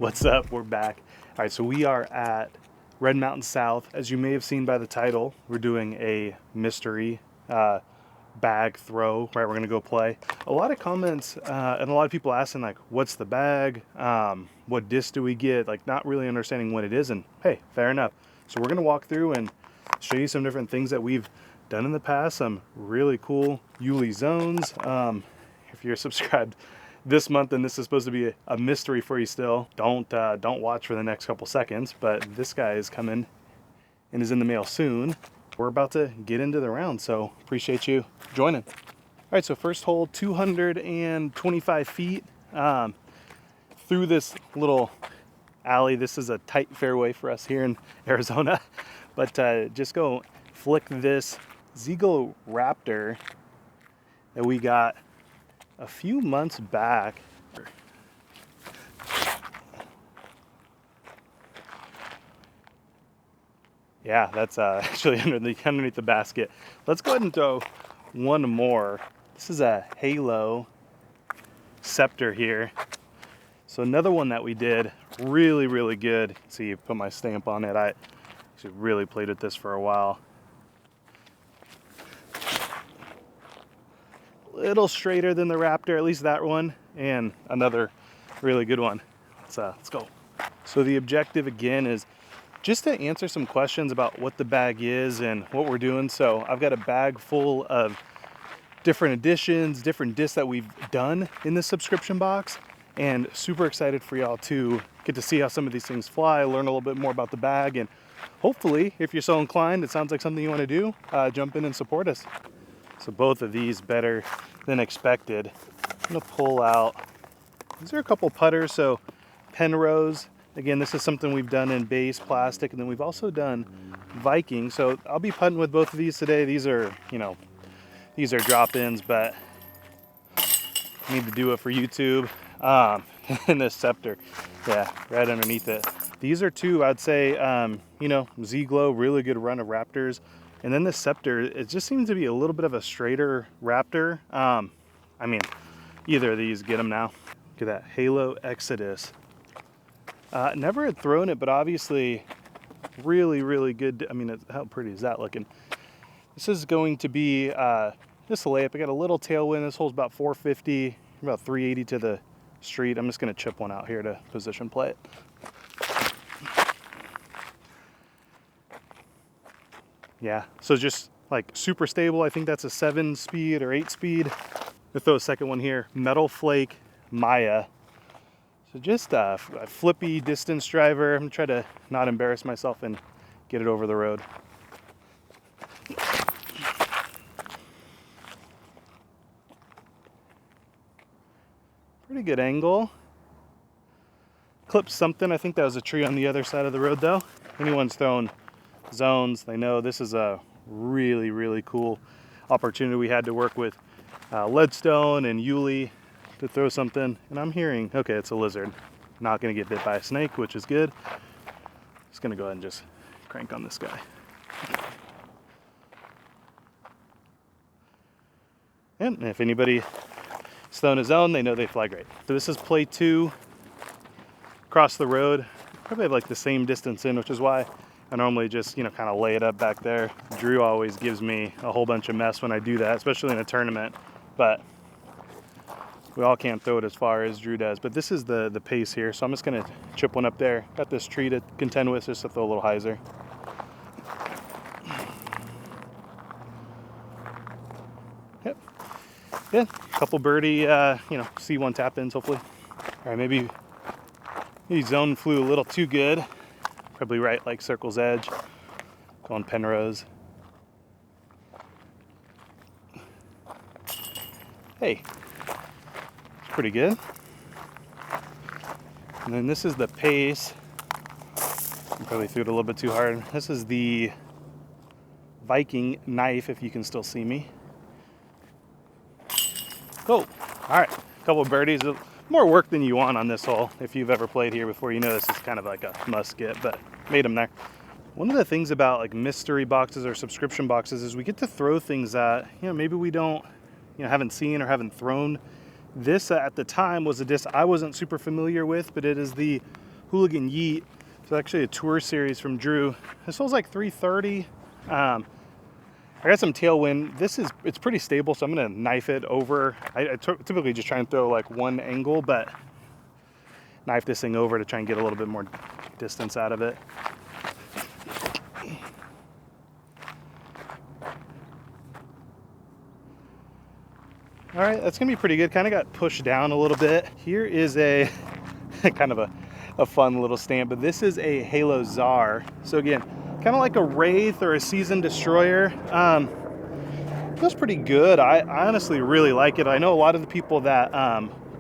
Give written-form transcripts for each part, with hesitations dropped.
What's up? We're back. All right, so we are at Red Mountain South. As you may have seen by the title, we're doing a mystery bag throw, right? We're gonna go play. A lot of comments and a lot of people asking like, what's the bag? What disc do we get? Like not really understanding what it is, and hey, fair enough. So we're gonna walk through and show you some different things that we've done in the past, some really cool Yuli zones. If you're subscribed this month, and this is supposed to be a mystery for you still, don't watch for the next couple seconds, but this guy is coming and is in the mail soon. We're about to get into the round, so appreciate you joining. All right, so first hole, 225 feet through this little alley. This is a tight fairway for us here in Arizona, but just go flick this Ziegler Raptor that we got a few months back. Yeah, that's actually underneath the basket. Let's go ahead and throw one more. This is a Halo Scepter here. So another one that we did, really good. See, you put my stamp on it. I actually really played with this for a while. Little straighter than the Raptor, at least that one, and another really good one. Let's go. So the objective again is just to answer some questions about what the bag is and what we're doing. So I've got a bag full of different editions, different discs that we've done in this subscription box, and super excited for y'all to get to see how some of these things fly, learn a little bit more about the bag, and hopefully, if you're so inclined, it sounds like something you want to do, jump in and support us. So both of these better than expected. I'm gonna pull out, these are a couple putters, so Penrose. Again, this is something we've done in base plastic, and then we've also done Viking. So I'll be putting with both of these today. These are, these are drop-ins, but I need to do it for YouTube. And this Scepter, yeah, right underneath it. These are two, I'd say, Z-Glow, really good run of Raptors. And then the Scepter, it just seems to be a little bit of a straighter Raptor. I mean, either of these, get them now. Look at that, Halo Exodus. Never had thrown it, but obviously really good. I mean, how pretty is that looking? This is going to be this layup. I got a little tailwind. This hole's about 450, about 380 to the street. I'm just gonna chip one out here to position play it. Yeah, so just like super stable. I think that's a 7-speed or 8-speed. We'll throw a second one here. Metal Flake Maya. So just a flippy distance driver. I'm gonna try to not embarrass myself and get it over the road. Pretty good angle. Clipped something. I think that was a tree on the other side of the road though. Anyone's thrown zones, they know this is a really cool opportunity. We had to work with Leadstone and Yuli to throw something, and I'm hearing, okay, it's a lizard. Not gonna get bit by a snake, which is good. Just gonna go ahead and just crank on this guy. And if anybody is throwing a zone, they know they fly great. So this is play 2, across the road. Probably have like the same distance in, which is why I normally just, kind of lay it up back there. Drew always gives me a whole bunch of mess when I do that, especially in a tournament, but we all can't throw it as far as Drew does. But this is the pace here, so I'm just gonna chip one up there. Got this tree to contend with, just to throw a little hyzer. Yep. Yeah, couple birdie, C1 tap ins hopefully. All right, maybe zone flew a little too good. Probably right like circle's edge. Going Penrose. Hey, it's pretty good. And then this is the pace. I probably threw it a little bit too hard. This is the Viking knife, if you can still see me. Oh, all right, a couple of birdies. More work than you want on this hole. If you've ever played here before, you know this is kind of like a must get, but made them there. One of the things about like mystery boxes or subscription boxes is we get to throw things that, maybe we don't, haven't seen or haven't thrown. This at the time was a disc I wasn't super familiar with, but it is the Hooligan Yeet. So actually a tour series from Drew. This feels like 330. I got some tailwind. It's pretty stable, so I'm gonna knife it over. I typically just try and throw like one angle, but knife this thing over to try and get a little bit more distance out of it. All right, that's gonna be pretty good. Kind of got pushed down a little bit. Here is a kind of a fun little stamp, but this is a Halo Czar. So again, kind of like a Wraith or a Seasoned Destroyer. Feels pretty good. I honestly really like it. I know a lot of the people that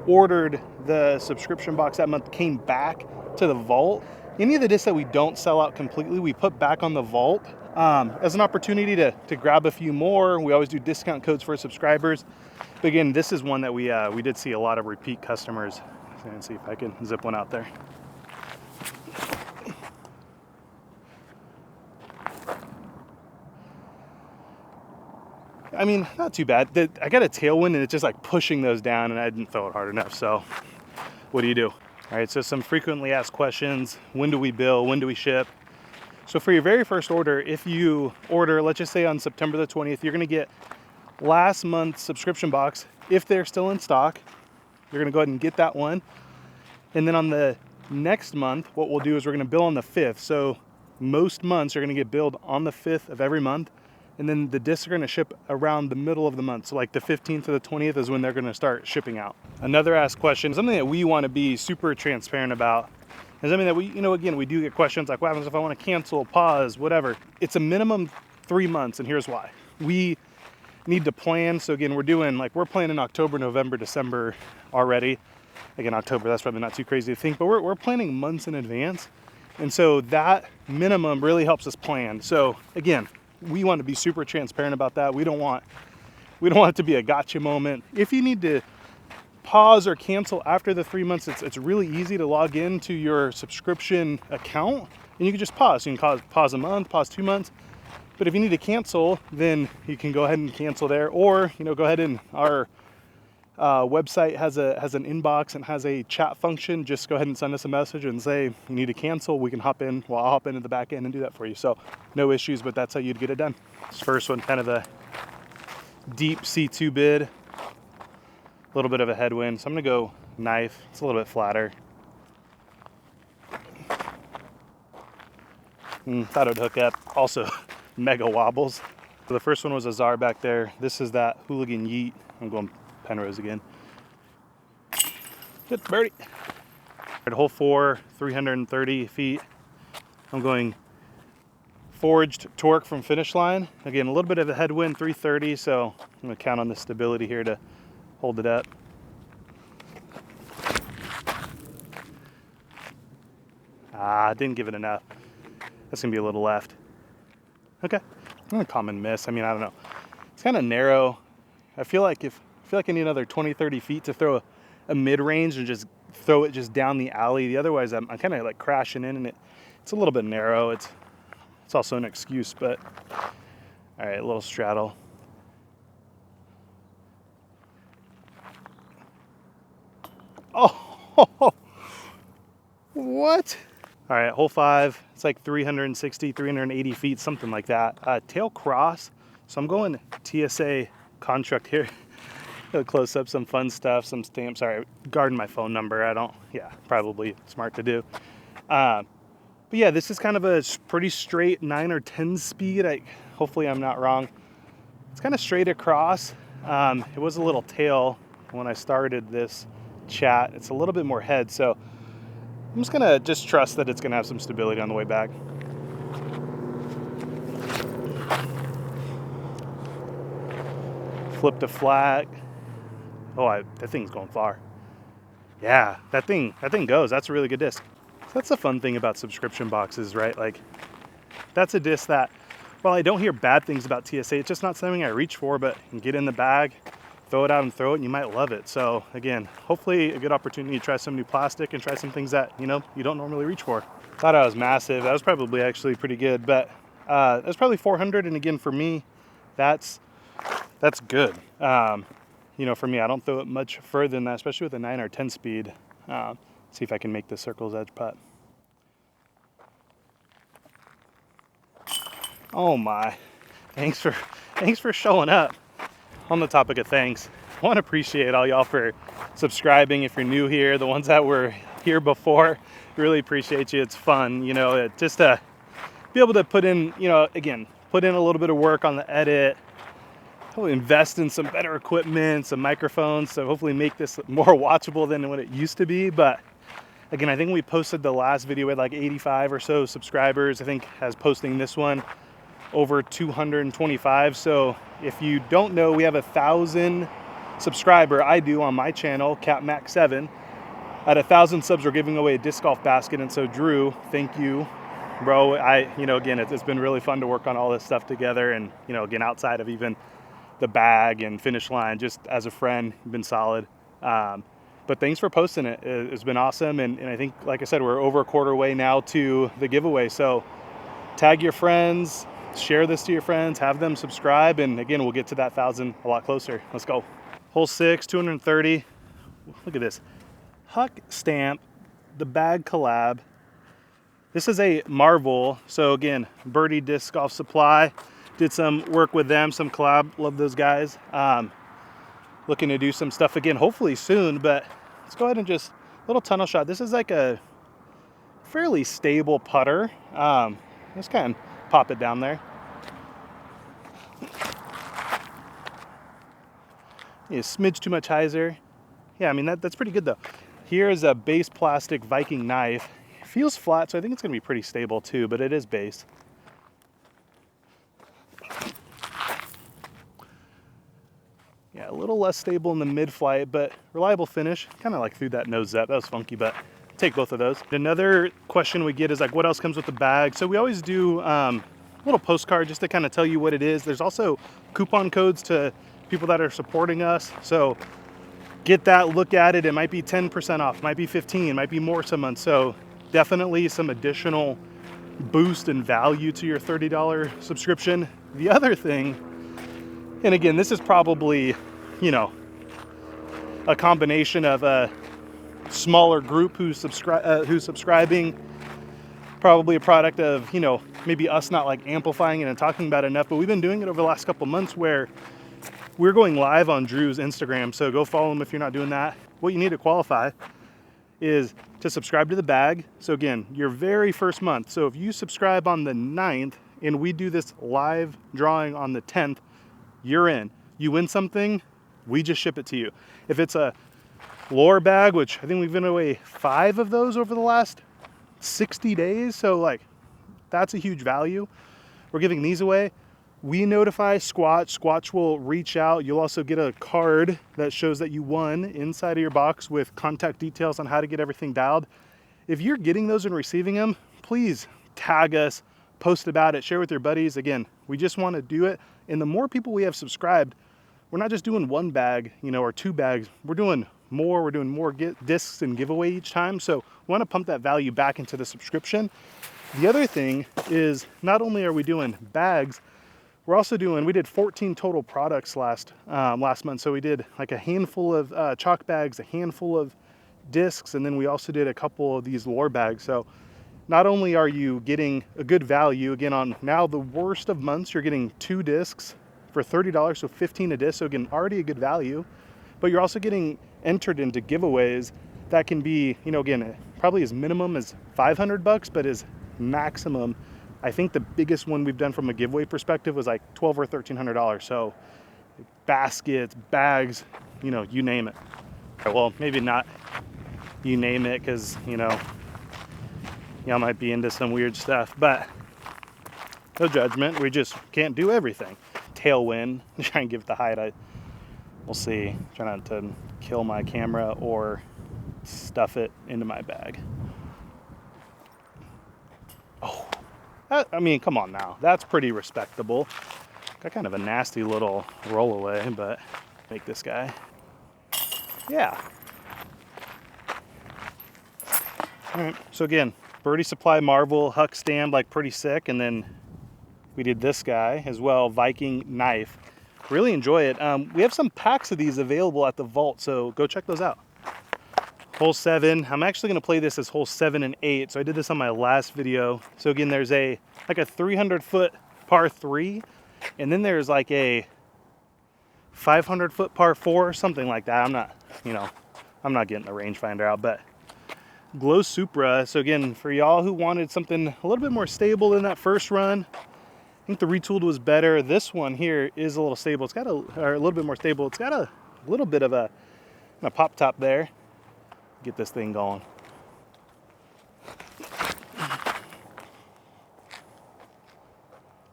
ordered the subscription box that month came back to the vault. Any of the discs that we don't sell out completely, we put back on the vault as an opportunity to grab a few more. We always do discount codes for subscribers. But again, this is one that we did see a lot of repeat customers. So let's see if I can zip one out there. I mean, not too bad. I got a tailwind and it's just like pushing those down, and I didn't throw it hard enough. So what do you do? All right, so some frequently asked questions. When do we bill? When do we ship? So for your very first order, if you order, let's just say on September the 20th, you're gonna get last month's subscription box. If they're still in stock, you're gonna go ahead and get that one. And then on the next month, what we'll do is we're gonna bill on the 5th. So most months you're gonna get billed on the 5th of every month. And then the discs are gonna ship around the middle of the month. So like the 15th to the 20th is when they're gonna start shipping out. Another asked question, something that we wanna be super transparent about, is something that we, again, we do get questions like, what happens if I wanna cancel, pause, whatever. It's a minimum 3 months, and here's why. We need to plan. So again, we're planning October, November, December already. Again, October, that's probably not too crazy to think, but we're planning months in advance. And so that minimum really helps us plan. So again, we want to be super transparent about that. We don't want it to be a gotcha moment. If you need to pause or cancel after the 3 months, it's really easy to log into your subscription account and you can just pause. You can pause a month, pause 2 months. But if you need to cancel, then you can go ahead and cancel there, or go ahead and our website has an inbox and has a chat function. Just go ahead and send us a message and say you need to cancel. We can hop in. Well, I'll hop into the back end and do that for you. So no issues, but that's how you'd get it done. This first one, kind of a deep C2 bid, a little bit of a headwind. So I'm gonna go knife. It's a little bit flatter. Thought it would hook up. Also, mega wobbles. So the first one was a Czar back there. This is that Hooligan Yeet. I'm going Penrose again. Good birdie. At hole 4, 330 feet. I'm going forged torque from finish line. Again, a little bit of a headwind, 330, so I'm gonna count on the stability here to hold it up. Didn't give it enough. That's gonna be a little left. Okay, a common miss. I mean, I don't know. It's kind of narrow. I feel like I need another 20, 30 feet to throw a mid-range and just throw it just down the alley. Otherwise, I'm kind of like crashing in, and it's a little bit narrow. It's also an excuse, but all right, a little straddle. Oh, what? All right, hole 5, it's like 360, 380 feet, something like that. Tail cross, so I'm going TSA construct here. Go close up some fun stuff, some stamps. All right, guarding my phone number. Probably smart to do. But yeah, this is kind of a pretty straight 9 or 10 speed. Hopefully I'm not wrong. It's kind of straight across. It was a little tail when I started this chat. It's a little bit more head, so I'm just gonna trust that it's gonna have some stability on the way back. Flip to flat. Oh, that thing's going far. Yeah, that thing goes. That's a really good disc. So that's the fun thing about subscription boxes, right? Like, that's a disc that, while I don't hear bad things about TSA, it's just not something I reach for, but you can get in the bag, throw it out and throw it, and you might love it. So again, hopefully a good opportunity to try some new plastic and try some things that, you don't normally reach for. Thought I was massive. That was probably actually pretty good, but that's probably 400. And again, for me, that's good. For me, I don't throw it much further than that, especially with a 9 or 10 speed. See if I can make the circle's edge putt. Oh my, thanks for showing up. On the topic of thanks, I want to appreciate all y'all for subscribing. If you're new here, the ones that were here before, really appreciate you. It's fun, you know, just to be able to put in, you know, again, put in a little bit of work on the edit, hopefully invest in some better equipment, some microphones, so hopefully make this more watchable than what it used to be. But again, I think we posted the last video with like 85 or so subscribers. I think as posting this one over 225. So if you don't know, we have 1,000 subscriber. I do on my channel, CapMac7. At 1,000 subs, we're giving away a disc golf basket. And so Drew, thank you, bro. You know, again, it's been really fun to work on all this stuff together. And, you know, again, outside of even the bag and finish line, just as a friend, you've been solid. But thanks for posting it. It's been awesome. And I think, like I said, we're over a quarter way now to the giveaway. So tag your friends, share this to your friends, have them subscribe, and again, we'll get to that 1,000 a lot closer. Let's go. Hole 6, 230. Look at this. Huck Stamp, the bag collab. This is a Marvel. So again, Birdie Disc Golf Supply. Did some work with them, some collab. Love those guys. Looking to do some stuff again, hopefully soon, but let's go ahead and just, little tunnel shot. This is like a fairly stable putter. Let's kind of pop it down there. Yeah, smidge too much hyzer. Yeah, I mean, that's pretty good though. Here is a base plastic Viking knife. It feels flat, so I think it's gonna be pretty stable too, but it is base. Yeah, a little less stable in the mid-flight, but reliable finish. Kind of like threw that nose up. That was funky, but take both of those. Another question we get is like, what else comes with the bag? So we always do a little postcard just to kind of tell you what it is. There's also coupon codes to people that are supporting us. So get that, look at it. It might be 10% off, might be 15, might be more some months. So definitely some additional boost and value to your $30 subscription. The other thing, and again, this is probably, you know, a combination of a smaller group who's subscribing, probably a product of, you know, maybe us not like amplifying it and talking about it enough, but we've been doing it over the last couple months where we're going live on Drew's Instagram. So go follow him if you're not doing that. What you need to qualify is to subscribe to the bag. So again, your very first month. So if you subscribe on the 9th and we do this live drawing on the 10th, you're in. You win something, we just ship it to you. If it's a lure bag, which I think we've given away 5 of those over the last 60 days. So like, that's a huge value. We're giving these away. We notify Squatch. Squatch will reach out. You'll also get a card that shows that you won inside of your box with contact details on how to get everything dialed. If you're getting those and receiving them, please tag us, post about it, share with your buddies. Again, we just want to do it. And the more people we have subscribed, we're not just doing 1 bag, you know, or 2 bags. We're doing more. We're doing more discs and giveaway each time. So we want to pump that value back into the subscription. The other thing is not only are we doing bags, we're also doing, we did 14 total products last month. So we did like a handful of chalk bags, a handful of discs, and then we also did a couple of these lure bags. So not only are you getting a good value, again, on now the worst of months, you're getting 2 discs for $30, so 15 a disc. So again, already a good value, but you're also getting entered into giveaways that can be, you know, again, probably as minimum as $500, but as maximum, I think the biggest one we've done from a giveaway perspective was like $1,200 or $1,300. So baskets, bags, you know, you name it. Well, maybe not you name it, because, you know, y'all might be into some weird stuff, but no judgment. We just can't do everything. Tailwind, try and give it the height. We'll see. Try not to kill my camera or stuff it into my bag. Oh, I mean, come on now. That's pretty respectable. Got kind of a nasty little roll away, but make this guy. Yeah. All right, so again, Birdie Supply Marvel, Huck Stamp, like pretty sick. And then we did this guy as well, Viking knife. Really enjoy it. We have some packs of these available at the vault, so go check those out. Hole 7, I'm actually gonna play this as hole 7 and 8. So I did this on my last video. So again, there's like a 300-foot par 3, and then there's like a 500-foot par 4, something like that. I'm not, I'm not getting the rangefinder out, but Glow Supra. So again, for y'all who wanted something a little bit more stable than that first run, I think the retooled was better. This one here is a little stable. It's got a little bit more stable. It's got a little bit of a pop top there. Get this thing going.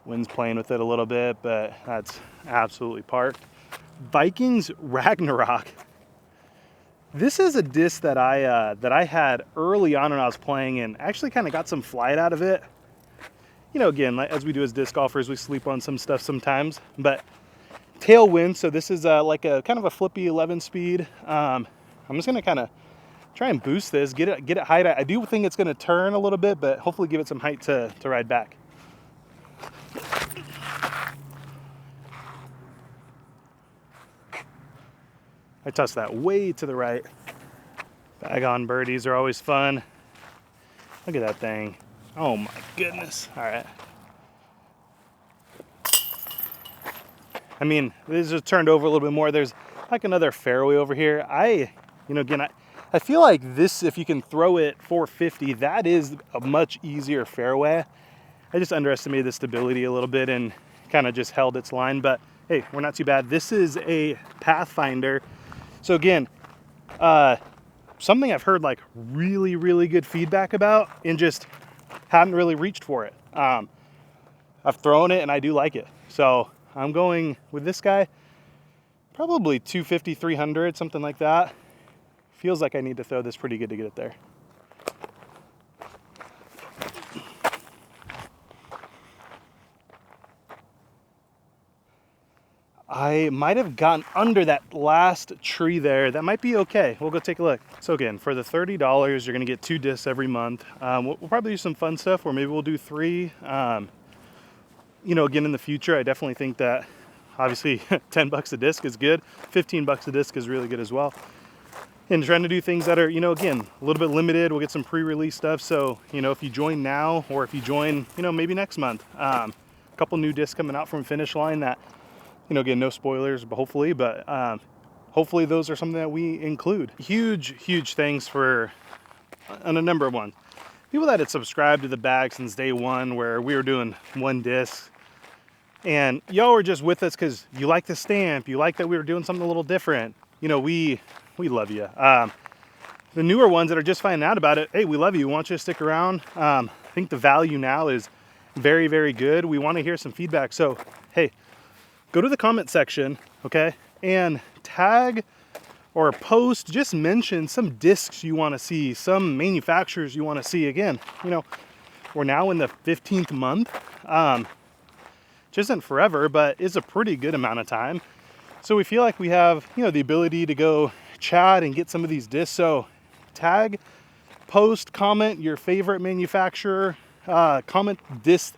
Wind's playing with it a little bit, but that's absolutely parked. Vikings Ragnarok. This is a disc that I had early on when I was playing, and actually kind of got some flight out of it. Again, as we do as disc golfers, we sleep on some stuff sometimes, but tailwind. So this is like a kind of a flippy 11 speed. I'm just gonna kind of try and boost this, get it height. I do think it's gonna turn a little bit, but hopefully give it some height to ride back. I tossed that way to the right. Bag on birdies are always fun. Look at that thing. Oh my goodness. All right. I mean, this just turned over a little bit more. There's like another fairway over here. Again, I feel like this, if you can throw it 450, that is a much easier fairway. I just underestimated the stability a little bit and kind of just held its line, but hey, we're not too bad. This is a Pathfinder. So again, something I've heard like really, really good feedback about and just hadn't really reached for it. I've thrown it and I do like it. So I'm going with this guy, probably 250, 300, something like that. Feels like I need to throw this pretty good to get it there. I might have gotten under that last tree there. That might be okay. We'll go take a look. So again, for the $30, you're gonna get 2 discs every month. We'll probably do some fun stuff, or maybe we'll do 3. Again, in the future, I definitely think that obviously 10 bucks a disc is good. 15 bucks a disc is really good as well. And trying to do things that are, again, a little bit limited. We'll get some pre-release stuff. So, if you join now, or if you join, maybe next month, a couple new discs coming out from Finish Line that, again, no spoilers, but hopefully those are something that we include. Huge thanks for on a number of ones. People that had subscribed to the bag since day one, where we were doing 1 disc. And y'all were just with us because you like the stamp, you like that we were doing something a little different. We love you. The newer ones that are just finding out about it, hey, we love you. We want you to stick around. I think the value now is very, very good. We want to hear some feedback. So, hey, go to the comment section, okay, and tag or post, just mention some discs you want to see, some manufacturers you want to see. Again, we're now in the 15th month, which isn't forever, but it's a pretty good amount of time. So we feel like we have, the ability to go chat and get some of these discs. So tag, post, comment your favorite manufacturer, comment disc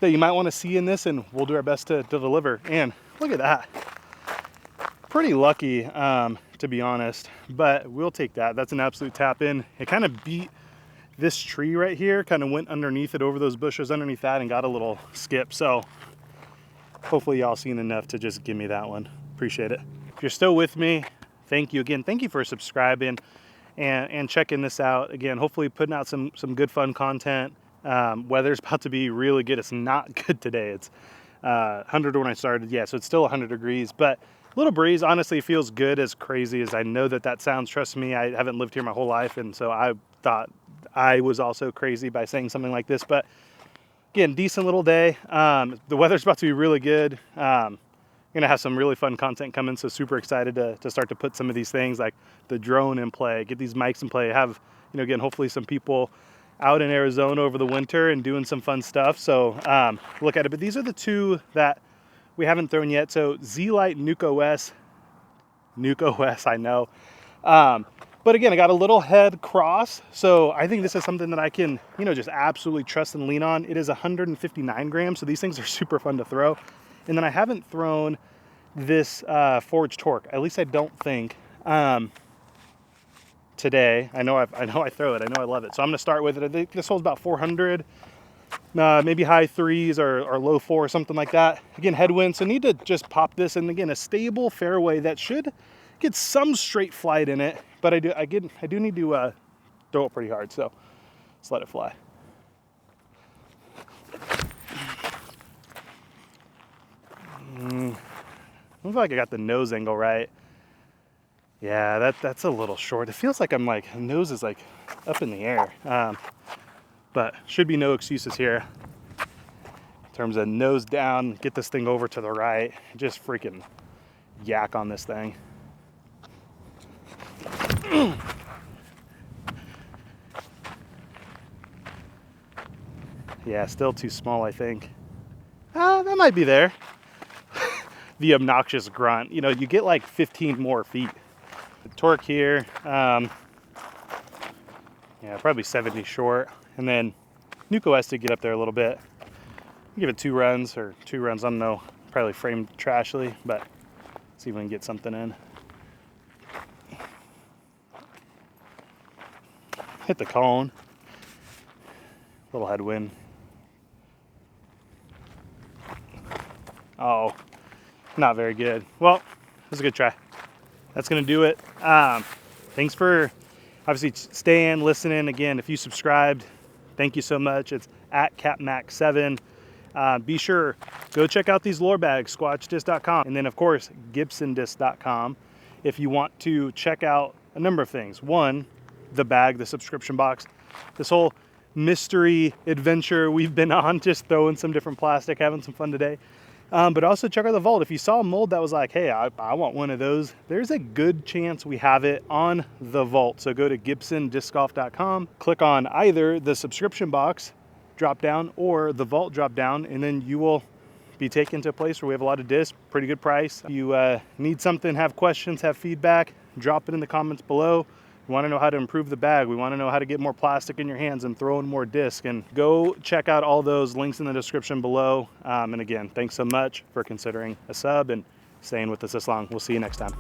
that you might want to see in this, and we'll do our best to deliver. And look at that. Pretty lucky, to be honest, but we'll take that. That's an absolute tap in. It kind of beat this tree right here, kind of went underneath it, over those bushes underneath that, and got a little skip. So hopefully y'all seen enough to just give me that one. Appreciate it. If you're still with me, thank you again. Thank you for subscribing and checking this out. Again, hopefully putting out some good fun content. Weather's about to be really good. It's not good today. It's 100 when I started. Yeah, so it's still 100 degrees, but a little breeze. Honestly, feels good, as crazy as I know that sounds. Trust me, I haven't lived here my whole life, and so I thought I was also crazy by saying something like this. But again, decent little day. The weather's about to be really good. Gonna have some really fun content coming, so super excited to start to put some of these things like the drone in play, get these mics in play, have, again, hopefully some people out in Arizona over the winter and doing some fun stuff. So look at it. But these are the 2 that we haven't thrown yet. So Z-Lite Nuke OS, I know. But again, I got a little head cross. So I think this is something that I can, just absolutely trust and lean on. It is 159 grams. So these things are super fun to throw. And then I haven't thrown this Forge Torque. At least I don't think. Today, I know I throw it. I know I love it. So I'm gonna start with it. I think this holds about 400. maybe high 3s or low 4, something like that. Again, headwind, so need to just pop this, and again, a stable fairway that should get some straight flight in it, but I do need to throw it pretty hard, so let's let it fly. Looks like I got the nose angle right. Yeah, that's a little short. It feels like I'm like, nose is like up in the air. But should be no excuses here. In terms of nose down, get this thing over to the right. Just freaking yak on this thing. Yeah, still too small, I think. That might be there. The obnoxious grunt. You know, you get like 15 more feet. The torque here, yeah, probably 70 short. And then Nuko has to get up there a little bit. Give it 2 runs, or 2 runs, I don't know. Probably framed trashly, but see if we can get something in. Hit the cone. Little headwind. Oh, not very good. Well, it was a good try. That's gonna do it. Thanks for obviously staying, listening. Again, if you subscribed, thank you so much. It's at CapMax7. Be sure, go check out these lure bags, squatchdisc.com, and then of course, gibsondisc.com. If you want to check out a number of things. One, the bag, the subscription box, this whole mystery adventure we've been on, just throwing some different plastic, having some fun today. But also check out the vault. If you saw a mold that was like, hey, I want one of those, there's a good chance we have it on the vault. So go to gibsondiscgolf.com, click on either the subscription box drop down or the vault drop down, and then you will be taken to a place where we have a lot of discs, pretty good price. If you need something, have questions, have feedback, drop it in the comments below. We want to know how to improve the bag. We want to know how to get more plastic in your hands and throw in more disc. And go check out all those links in the description below. And again, thanks so much for considering a sub and staying with us this long. We'll see you next time.